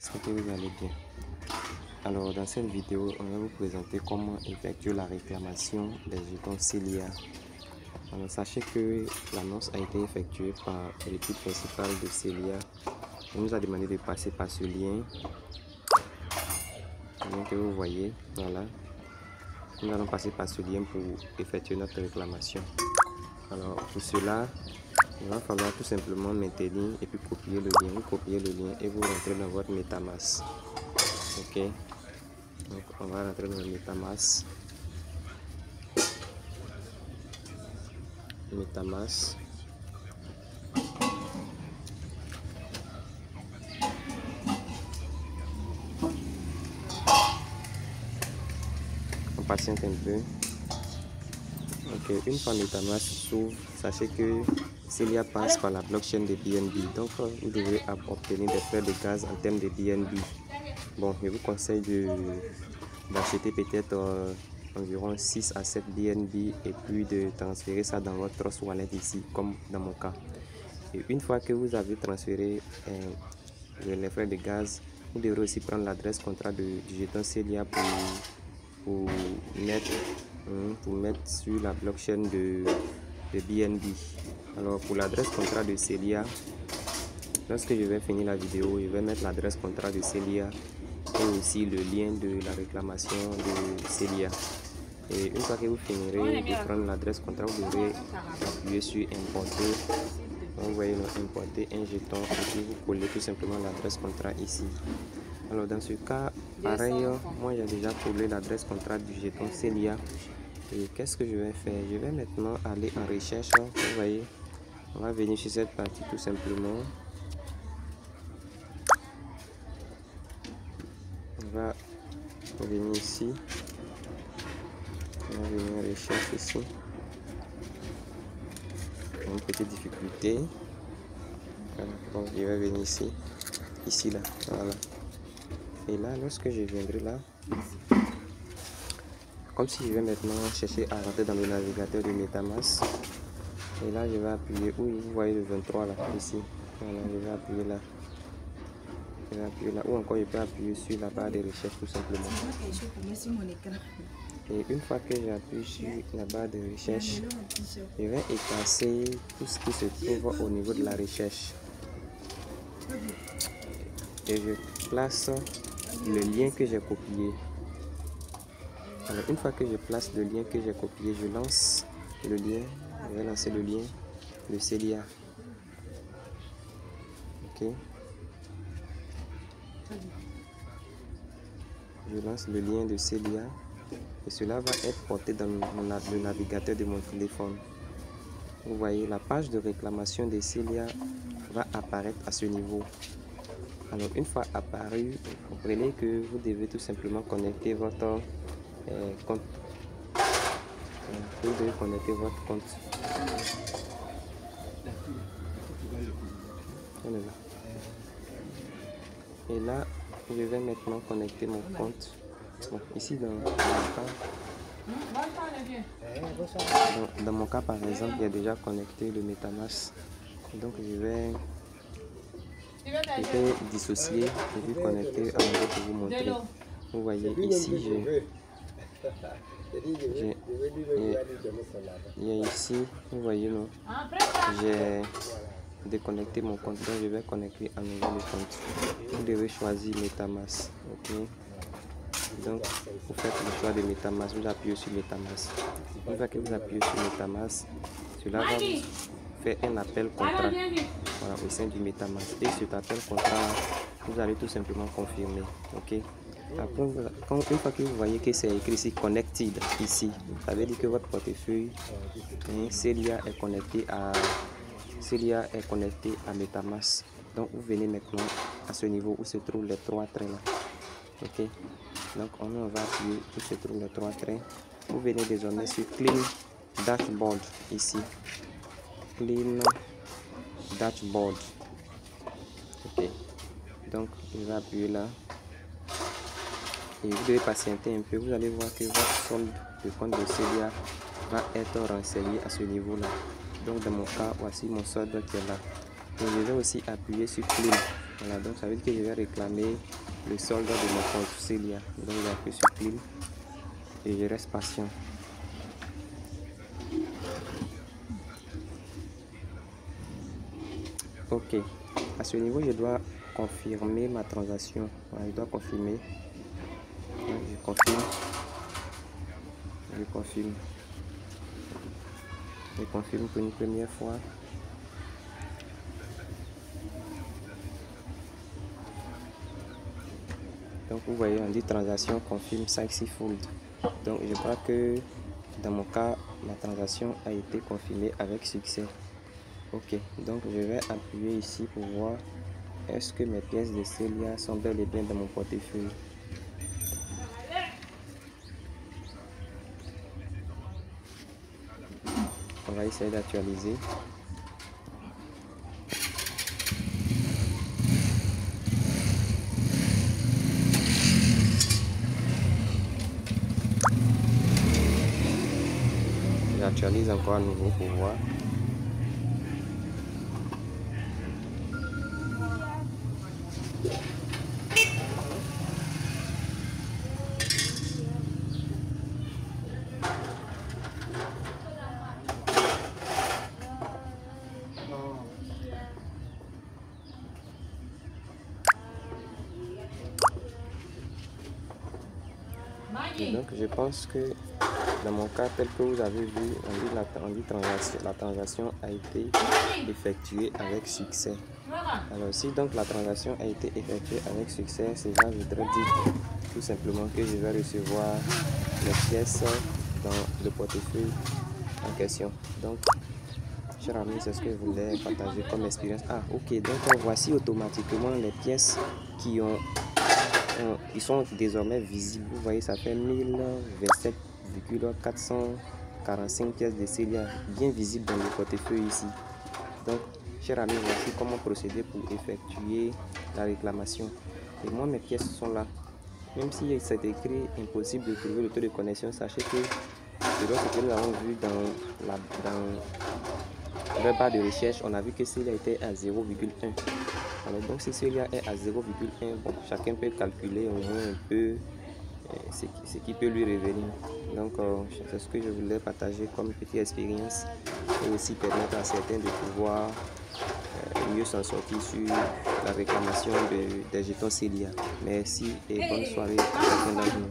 J'espère que vous allez bien. Alors dans cette vidéo, on va vous présenter comment effectuer la réclamation des jetons Celia. Alors sachez que l'annonce a été effectuée par l'équipe principale de Celia. On nous a demandé de passer par ce lien que vous voyez. Voilà. Nous allons passer par ce lien pour effectuer notre réclamation. Alors pour cela, il va falloir tout simplement maintenir et puis copier le lien. Vous copiez le lien et vous rentrez dans votre MetaMask. Ok. Donc on va rentrer dans le MetaMask. MetaMask. On patiente un peu. Ok, une fois MetaMask s'ouvre, sachez que Celia passe par la blockchain de BNB. Donc vous devez obtenir des frais de gaz en termes de BNB. Bon, je vous conseille d'acheter peut-être environ 6 à 7 BNB et puis de transférer ça dans votre Trust Wallet ici, comme dans mon cas. Et une fois que vous avez transféré les frais de gaz, vous devrez aussi prendre l'adresse contrat du jeton Celia pour mettre sur la blockchain de BNB. Alors pour l'adresse contrat de Celia, lorsque je vais finir la vidéo, je vais mettre l'adresse contrat de Celia et aussi le lien de la réclamation de Celia. Et une fois que vous finirez de prendre l'adresse contrat, vous devrez appuyer sur importer. Vous voyez, importer un jeton et puis vous collez tout simplement l'adresse contrat ici. Alors dans ce cas, pareil, moi j'ai déjà collé l'adresse contrat du jeton Celia. Et qu'est-ce que je vais faire? Je vais maintenant aller en recherche. Vous voyez, on va venir sur cette partie tout simplement. On va venir ici. On va venir en recherche ici. Une petite difficulté. Voilà. Bon, je vais venir ici là. Voilà. Et là, lorsque je viendrai là, comme si je vais maintenant chercher à rentrer dans le navigateur de MetaMask. Et là, je vais appuyer où vous voyez le 23 là, ici. Voilà, je vais appuyer là. Je vais appuyer là. Ou encore, je peux appuyer sur la barre de recherche tout simplement. Et une fois que j'appuie sur la barre de recherche, je vais effacer tout ce qui se trouve au niveau de la recherche. Et je place le lien que j'ai copié. Alors une fois que je place le lien que j'ai copié, je lance le lien. Je vais lancer le lien de Celia. Ok. Je lance le lien de Celia et cela va être porté dans le navigateur de mon téléphone. Vous voyez, la page de réclamation de Celia va apparaître à ce niveau. Alors une fois apparu, comprenez que vous devez tout simplement connecter votre compte. Vous devez connecter votre compte. Et là, je vais maintenant connecter mon compte. Bon, ici dans mon cas par exemple, il y a déjà connecté le MetaMask. Donc je vais dissocier et puis connecter à nouveau pour vous montrer. Vous voyez ici, il y a ici, vous voyez non, j'ai déconnecté mon compte, donc je vais connecter à nouveau le compte. Vous devez choisir MetaMask. Ok. Donc vous faites le choix de MetaMask, vous appuyez sur MetaMask. Une fois que vous appuyez sur MetaMask, cela va vous faire un appel contrat, voilà, au sein du MetaMask. Et cet appel contrat, vous allez tout simplement confirmer. Ok. Après, une fois que vous voyez que c'est écrit ici Connected ici, ça veut dire que votre portefeuille Celia est connecté à MetaMask. Donc vous venez maintenant à ce niveau où se trouvent les trois traits là. Ok. Donc on va appuyer où se trouvent les trois traits. Vous venez désormais sur Clean Dashboard ici. Clean Dashboard. Ok. Donc je vais appuyer là. Et vous devez patienter un peu. Vous allez voir que votre solde de compte de Celia va être renseigné à ce niveau là. Donc dans mon cas, voici mon solde qui est là. Et je vais aussi appuyer sur Clean. Voilà, donc ça veut dire que je vais réclamer le solde de mon compte Celia. Donc j'appuie sur Clean et je reste patient. Ok, à ce niveau, je dois confirmer ma transaction. Voilà, je dois confirmer. Je confirme. Je confirme. Je confirme pour une première fois. Donc vous voyez, on dit transaction confirme successful. Donc je crois que dans mon cas, ma transaction a été confirmée avec succès. Ok, donc je vais appuyer ici pour voir est-ce que mes pièces de Celia sont bel et bien dans mon portefeuille. On va essayer d'actualiser. J'actualise encore à nouveau pour voir. Et donc je pense que dans mon cas tel que vous avez vu, on dit la transaction a été effectuée avec succès. Alors si donc la transaction a été effectuée avec succès, cela voudrait dire tout simplement que je vais recevoir les pièces dans le portefeuille en question. Donc cher ami, c'est ce que je voulais partager comme expérience. Ah ok, donc voici automatiquement les pièces ils sont désormais visibles. Vous voyez, ça fait 1027,445 pièces de Celia bien visibles dans le portefeuille ici. Donc, cher ami, voici comment procéder pour effectuer la réclamation. Et moi, mes pièces sont là. Même si c'est écrit impossible de trouver le taux de connexion, sachez que selon ce que nous avons vu dans le barre de recherche, on a vu que Celia était à 0,1. Alors donc si Celia est à 0,1, bon, chacun peut calculer au moins un peu ce qui peut lui revenir. Donc c'est ce que je voulais partager comme petite expérience et aussi permettre à certains de pouvoir mieux s'en sortir sur la réclamation des jetons Celia. Merci et bonne soirée à chacun d'entre nous.